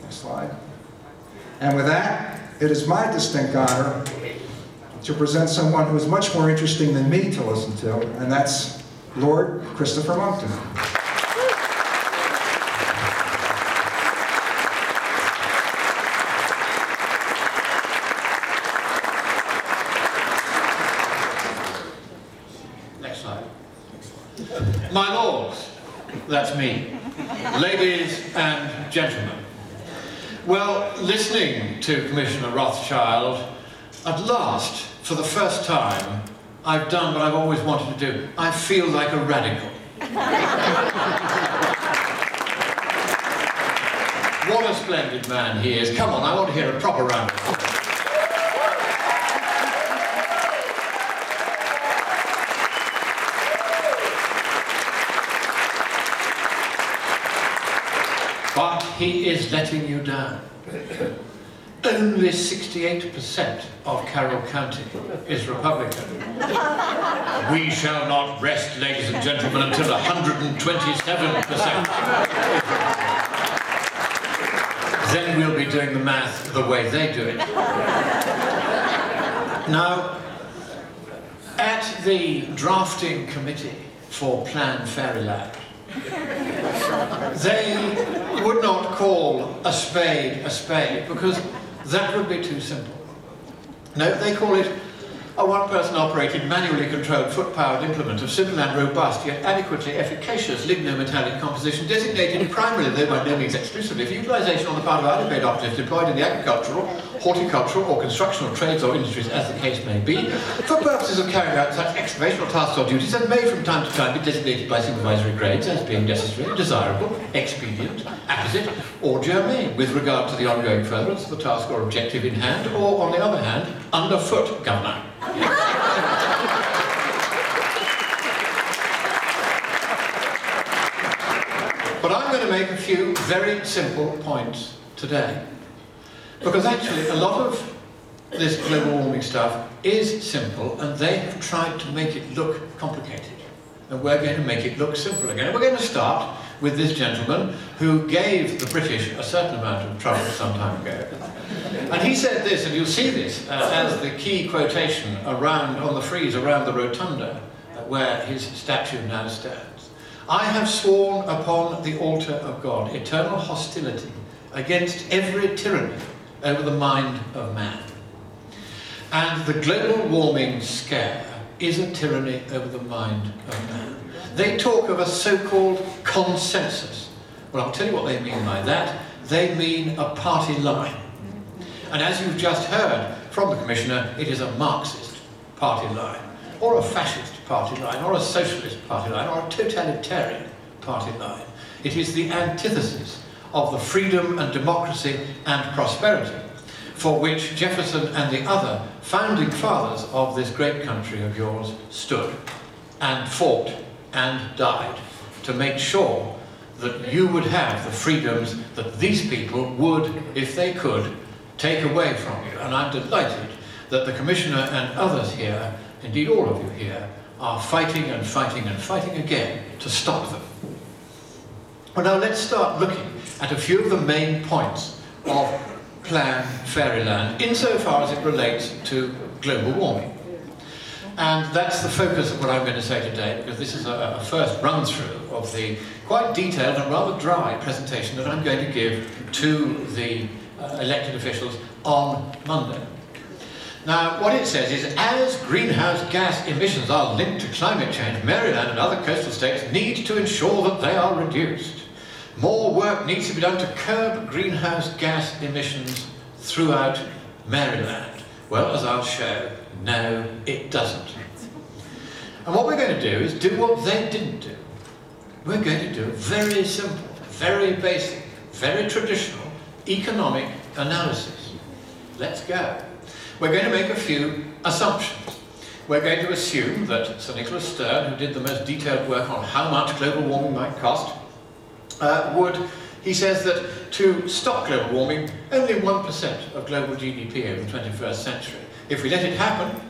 Next slide. And with that, it is my distinct honor to present someone who is much more interesting than me to listen to, and that's Lord Christopher Monckton. Next slide. My lords, that's me, ladies and gentlemen. Well, listening to Commissioner Rothschild, at last, for the first time, I've done what I've always wanted to do. I feel like a radical. What a splendid man he is. Come on, I want to hear a proper round of applause. But he is letting you down. Only 68% of Carroll County is Republican. We shall not rest, ladies and gentlemen, until 127%. Then we'll be doing the math the way they do it. Now, at the drafting committee for PlanFairyland, they would not call a spade because that would be too simple. No, they call it a one-person operated, manually controlled, foot-powered implement of simple and robust, yet adequately efficacious lignometallic composition, designated primarily, though by no means exclusively, for utilisation on the part of highly paid operatives deployed in the agricultural, horticultural, or constructional trades or industries, as the case may be, for purposes of carrying out such excavational tasks or duties that may from time to time be designated by supervisory grades as being necessary, desirable, expedient, apposite, or germane, with regard to the ongoing furtherance of the task or objective in hand, or, on the other hand, underfoot, Governor. But I'm going to make a few very simple points today. Because actually a lot of this global warming stuff is simple, and they have tried to make it look complicated. And we're going to make it look simple again. We're going to start with this gentleman who gave the British a certain amount of trouble some time ago. And he said this, and you'll see this as the key quotation on the frieze around the rotunda where his statue now stands. I have sworn upon the altar of God eternal hostility against every tyranny over the mind of man. And the global warming scare is a tyranny over the mind of man. They talk of a so-called consensus. Well, I'll tell you what they mean by that. They mean a party line. And as you've just heard from the Commissioner, it is a Marxist party line, or a fascist party line, or a socialist party line, or a totalitarian party line. It is the antithesis of the freedom and democracy and prosperity for which Jefferson and the other founding fathers of this great country of yours stood and fought and died to make sure that you would have the freedoms that these people would, if they could, take away from you. And I'm delighted that the Commissioner and others here, indeed all of you here, are fighting and fighting and fighting again to stop them. Well, now let's start looking at a few of the main points of PlanFairyland insofar as it relates to global warming. And that's the focus of what I'm going to say today, because this is a first run-through of the quite detailed and rather dry presentation that I'm going to give to the elected officials on Monday. Now, what it says is, as greenhouse gas emissions are linked to climate change, Maryland and other coastal states need to ensure that they are reduced. More work needs to be done to curb greenhouse gas emissions throughout Maryland. Well, as I'll show, no, it doesn't. And what we're going to do is do what they didn't do. We're going to do a very simple, very basic, very traditional economic analysis. Let's go. We're going to make a few assumptions. We're going to assume that Sir Nicholas Stern, who did the most detailed work on how much global warming might cost, he says that to stop global warming, only 1% of global GDP over the 21st century. If we let it happen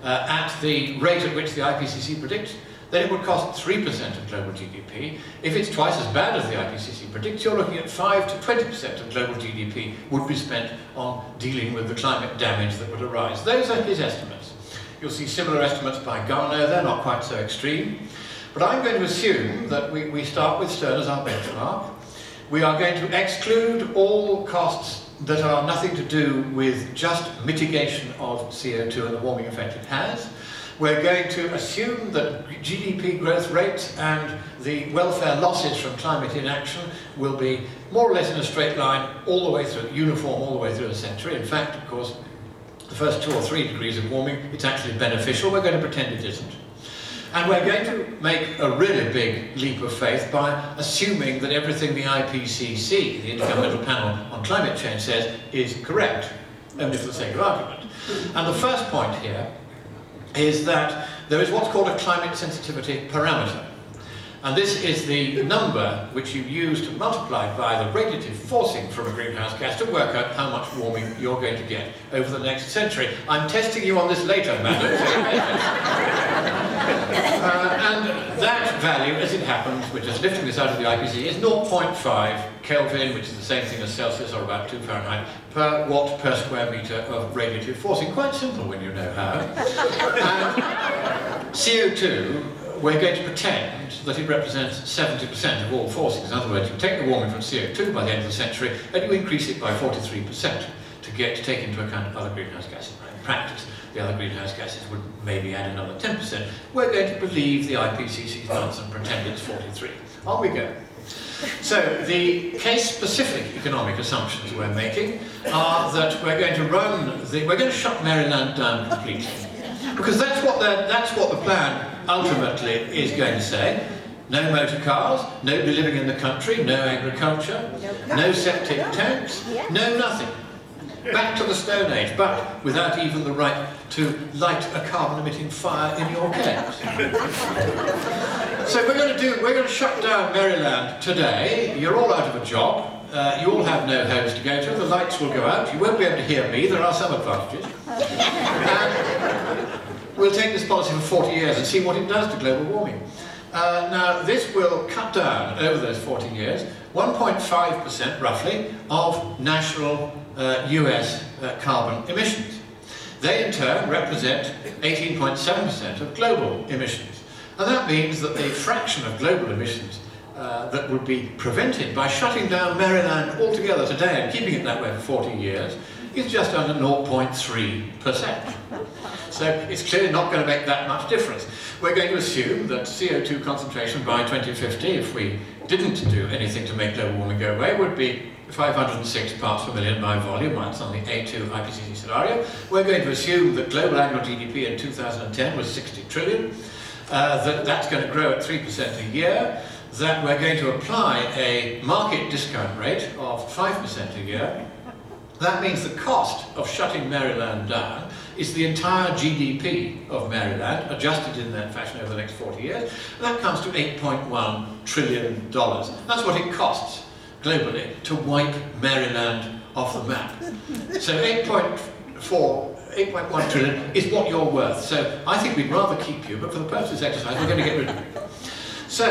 at the rate at which the IPCC predicts, then it would cost 3% of global GDP. If it's twice as bad as the IPCC predicts, you're looking at 5 to 20% of global GDP would be spent on dealing with the climate damage that would arise. Those are his estimates. You'll see similar estimates by Garneau. They're not quite so extreme. But I'm going to assume that we start with Stern as our benchmark. We are going to exclude all costs that are nothing to do with just mitigation of CO2 and the warming effect it has. We're going to assume that GDP growth rates and the welfare losses from climate inaction will be more or less in a straight line all the way through, uniform all the way through the century. In fact, of course, the first 2 or 3 degrees of warming, it's actually beneficial. We're going to pretend it isn't. And we're going to make a really big leap of faith by assuming that everything the IPCC, the Intergovernmental Panel on Climate Change, says is correct, only for the sake of argument. And the first point here is that there is what's called a climate sensitivity parameter. And this is the number which you use to multiply by the radiative forcing from a greenhouse gas to work out how much warming you're going to get over the next century. I'm testing you on this later, madam. And that value, as it happens, we're just lifting this out of the IPCC, is 0.5 Kelvin, which is the same thing as Celsius, or about 2 Fahrenheit, per watt per square metre of radiative forcing. Quite simple when you know how. And CO2, we're going to pretend that it represents 70% of all forcings. In other words, you take the warming from CO2 by the end of the century, and you increase it by 43% to take into account other greenhouse gases. In practice, the other greenhouse gases would maybe add another 10%. We're going to believe the IPCC's numbers and pretend it's 43. On we go. So the case-specific economic assumptions we're making are that we're going to shut Maryland down completely, because that's what the plan ultimately is going to say. No motor cars, nobody living in the country, no agriculture, no septic tanks, no nothing. Back to the Stone Age, but without even the right to light a carbon-emitting fire in your caves. So we're going to shut down Maryland today. You're all out of a job. You all have no homes to go to. The lights will go out. You won't be able to hear me. There are some advantages. And we'll take this policy for 40 years and see what it does to global warming. Now, this will cut down, over those 40 years, 1.5% roughly of national US carbon emissions. They in turn represent 18.7% of global emissions. And that means that the fraction of global emissions that would be prevented by shutting down Maryland altogether today and keeping it that way for 40 years is just under 0.3%. So it's clearly not going to make that much difference. We're going to assume that CO2 concentration by 2050, if we didn't do anything to make global warming go away, would be 506 parts per million by volume. That's on the A2 IPCC scenario. We're going to assume that global annual GDP in 2010 was 60 trillion, that's going to grow at 3% a year, that we're going to apply a market discount rate of 5% a year. That means the cost of shutting Maryland down is the entire GDP of Maryland, adjusted in that fashion over the next 40 years. And that comes to $8.1 trillion. That's what it costs globally to wipe Maryland off the map. So 8.1 trillion is what you're worth. So I think we'd rather keep you, but for the purpose of this exercise, we're going to get rid of you. So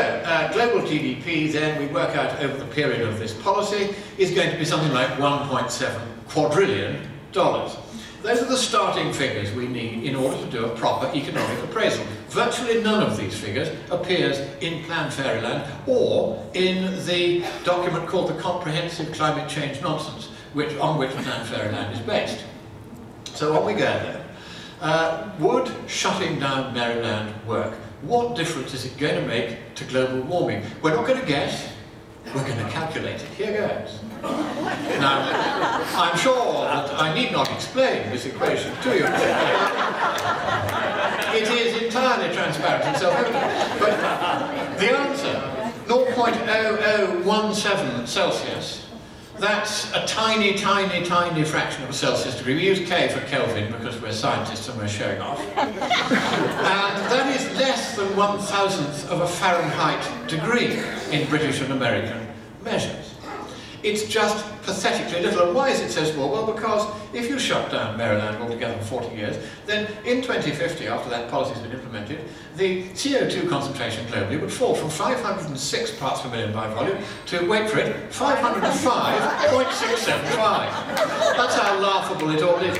global GDP then, we work out over the period of this policy, is going to be something like $1.7 quadrillion. Those are the starting figures we need in order to do a proper economic appraisal. Virtually none of these figures appears in PlanFairyland or in the document called the Comprehensive Climate Change Nonsense, on which PlanFairyland is based. So on we go then. Would shutting down Maryland work? What difference is it going to make to global warming? We're not going to guess, we're going to calculate it. Here goes. Now, I'm sure that I need not explain this equation to you. It is entirely transparent and self-evident. But the answer, 0.0017 Celsius, that's a tiny, tiny, tiny fraction of a Celsius degree. We use K for Kelvin because we're scientists and we're showing off. And that is less than 1,000th of a Fahrenheit degree in British and American measures. It's just pathetically little. And why is it so small? Well, because if you shut down Maryland altogether for 40 years, then in 2050, after that policy has been implemented, the CO2 concentration globally would fall from 506 parts per million by volume to, wait for it, 505.675. That's how laughable it all is.